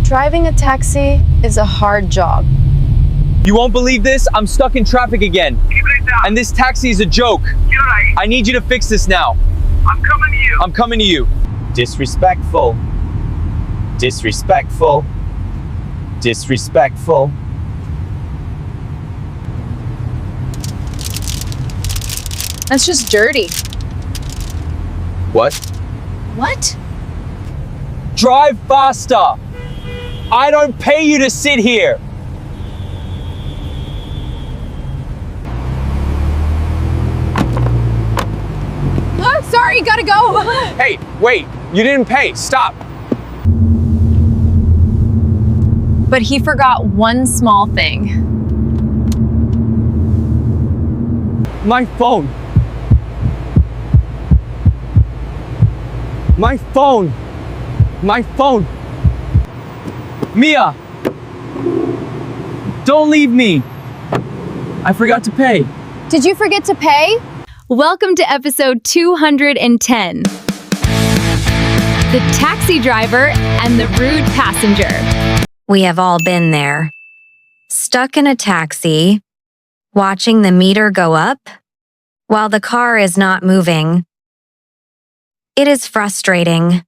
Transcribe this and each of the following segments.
Driving a taxi is a hard job. You won't believe this, I'm stuck in traffic again. And this taxi is a joke. I need you to fix this now. I'm coming to you. I'm coming to you. Disrespectful. Disrespectful. Disrespectful. That's just dirty. What? What? Drive faster. I don't pay you to sit here. Sorry, gotta go. Hey, wait, you didn't pay. Stop. But he forgot one small thing. My phone. My phone. My phone. Mia. Don't leave me. I forgot to pay. Did you forget to pay? Welcome to episode 210. The taxi driver and the rude passenger. We have all been there. Stuck in a taxi, watching the meter go up while the car is not moving. It is frustrating.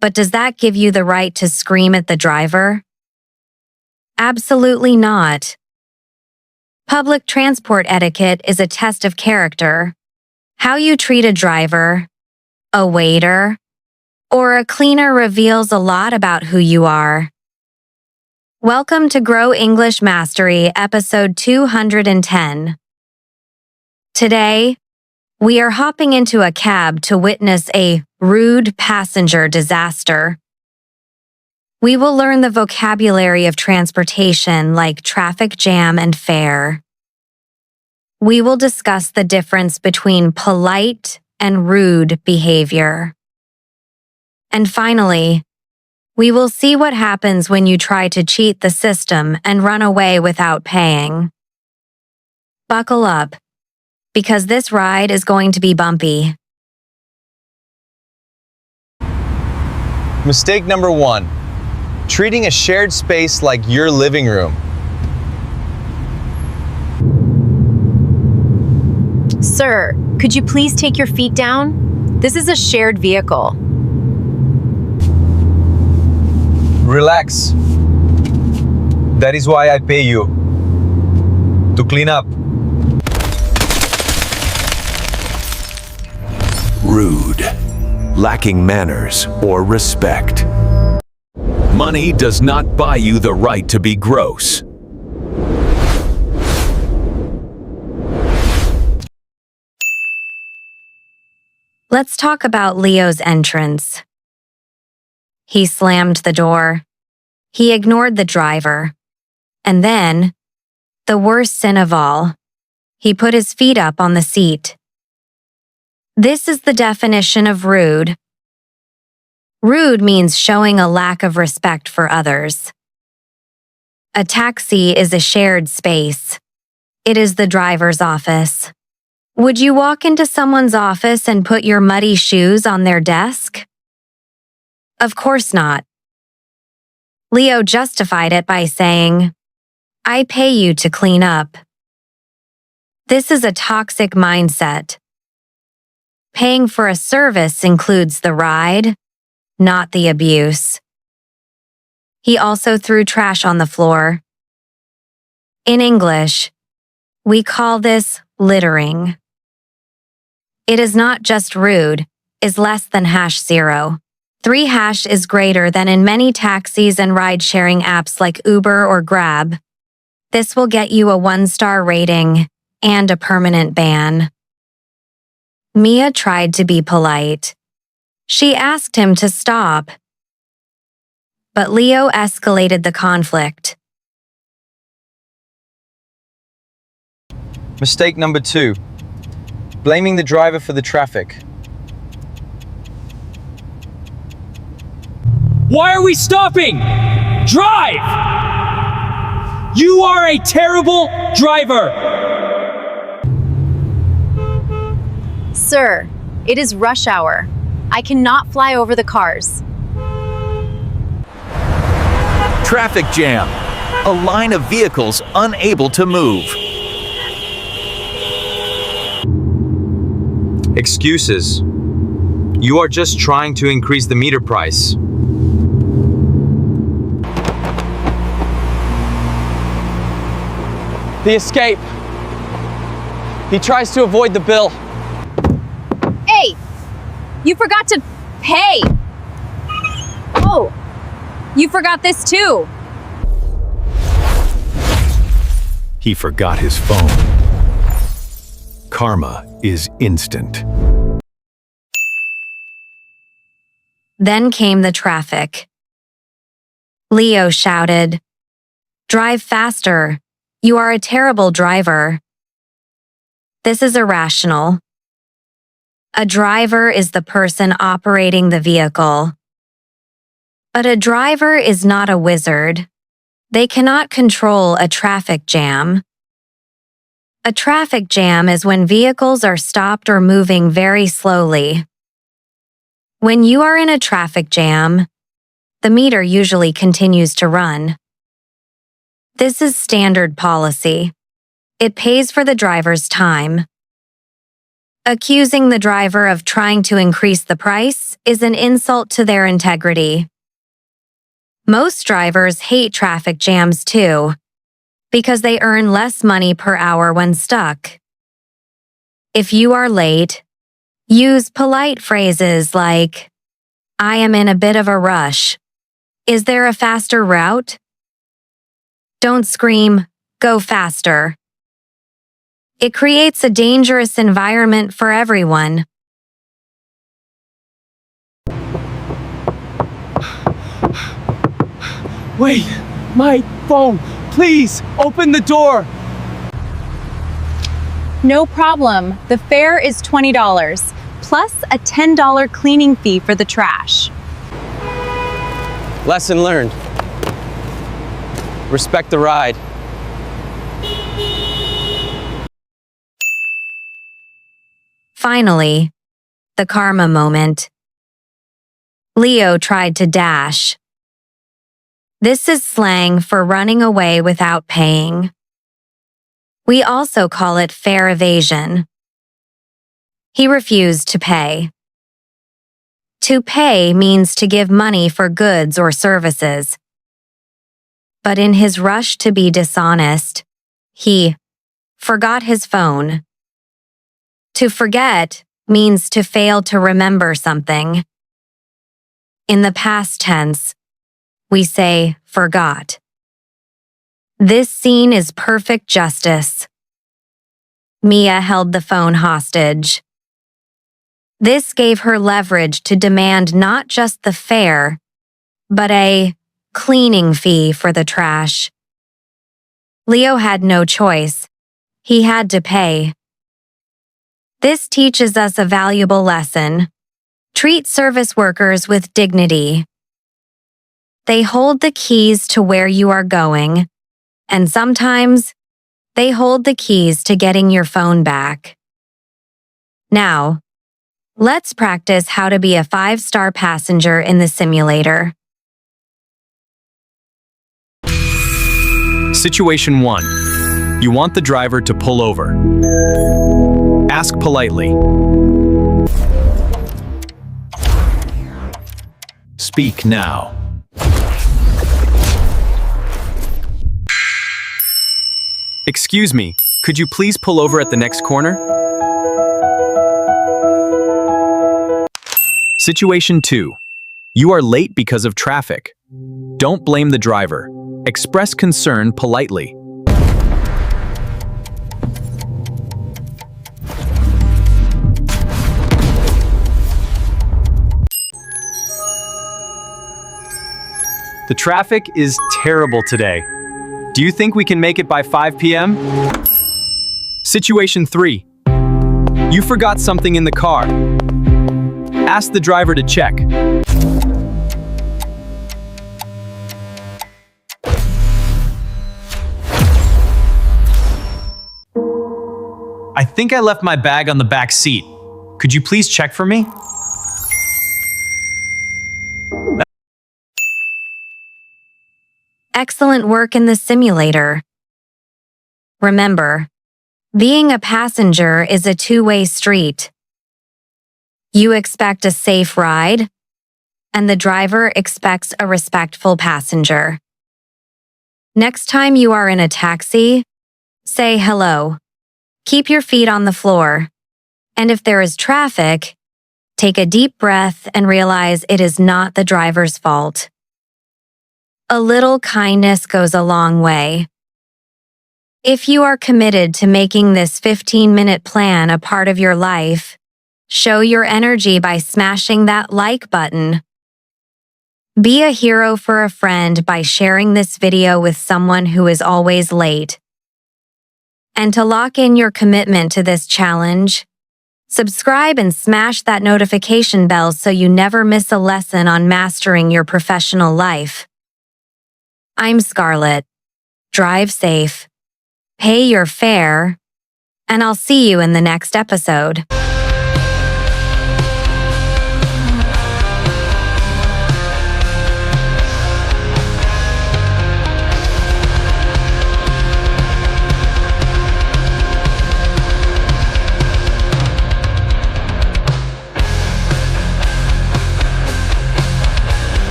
But does that give you the right to scream at the driver? Absolutely not. Public transport etiquette is a test of character. How you treat a driver, a waiter, or a cleaner reveals a lot about who you are. Welcome to Grow English Mastery, episode 210. Today, we are hopping into a cab to witness a rude passenger disaster. We will learn the vocabulary of transportation like traffic jam and fare. We will discuss the difference between polite and rude behavior. And finally, we will see what happens when you try to cheat the system and run away without paying. Buckle up, because this ride is going to be bumpy. Mistake number 1. Treating a shared space like your living room. Sir, could you please take your feet down? This is a shared vehicle. Relax. That is why I pay you. To clean up. Rude, lacking manners or respect. Money does not buy you the right to be gross. Let's talk about Leo's entrance. He slammed the door. He ignored the driver. And then, the worst sin of all, he put his feet up on the seat. This is the definition of rude. Rude means showing a lack of respect for others. A taxi is a shared space. It is the driver's office. Would you walk into someone's office and put your muddy shoes on their desk? Of course not. Leo justified it by saying, "I pay you to clean up." This is a toxic mindset. Paying for a service includes the ride, not the abuse. He also threw trash on the floor. In English, we call this littering. It is not just rude, is less than #0. 3# is greater than in many taxis and ride-sharing apps like Uber or Grab. This will get you a 1-star rating and a permanent ban. Mia tried to be polite. She asked him to stop. But Leo escalated the conflict. Mistake number 2. Blaming the driver for the traffic. Why are we stopping? Drive! You are a terrible driver! Sir, it is rush hour. I cannot fly over the cars. Traffic jam. A line of vehicles unable to move. Excuses. You are just trying to increase the meter price. The escape. He tries to avoid the bill. Hey, you forgot to pay. Oh, you forgot this too. He forgot his phone. Karma is instant. Then came the traffic. Leo shouted, "Drive faster. You are a terrible driver." This is irrational. A driver is the person operating the vehicle. But a driver is not a wizard. They cannot control a traffic jam. A traffic jam is when vehicles are stopped or moving very slowly. When you are in a traffic jam, the meter usually continues to run. This is standard policy. It pays for the driver's time. Accusing the driver of trying to increase the price is an insult to their integrity. Most drivers hate traffic jams too, because they earn less money per hour when stuck. If you are late, use polite phrases like, "I am in a bit of a rush. Is there a faster route?" Don't scream, "Go faster." It creates a dangerous environment for everyone. Wait, my phone. Please, open the door. No problem. The fare is $20, plus a $10 cleaning fee for the trash. Lesson learned. Respect the ride. Finally, the karma moment. Leo tried to dash. This is slang for running away without paying. We also call it fare evasion. He refused to pay. To pay means to give money for goods or services. But in his rush to be dishonest, he forgot his phone. To forget means to fail to remember something. In the past tense, we say forgot. This scene is perfect justice. Mia held the phone hostage. This gave her leverage to demand not just the fare, but a cleaning fee for the trash. Leo had no choice. He had to pay. This teaches us a valuable lesson. Treat service workers with dignity. They hold the keys to where you are going, and sometimes they hold the keys to getting your phone back. Now, let's practice how to be a 5-star passenger in the simulator. Situation 1. You want the driver to pull over. Ask politely. Speak now. Excuse me, could you please pull over at the next corner? Situation 2. You are late because of traffic. Don't blame the driver. Express concern politely. The traffic is terrible today. Do you think we can make it by 5 p.m.? Situation 3. You forgot something in the car. Ask the driver to check. I think I left my bag on the back seat. Could you please check for me? Excellent work in the simulator. Remember, being a passenger is a two-way street. You expect a safe ride, and the driver expects a respectful passenger. Next time you are in a taxi, say hello. Keep your feet on the floor. And if there is traffic, take a deep breath and realize it is not the driver's fault. A little kindness goes a long way. If you are committed to making this 15-minute plan a part of your life, show your energy by smashing that like button. Be a hero for a friend by sharing this video with someone who is always late. And to lock in your commitment to this challenge, subscribe and smash that notification bell so you never miss a lesson on mastering your professional life. I'm Scarlett. Drive safe, pay your fare, and I'll see you in the next episode.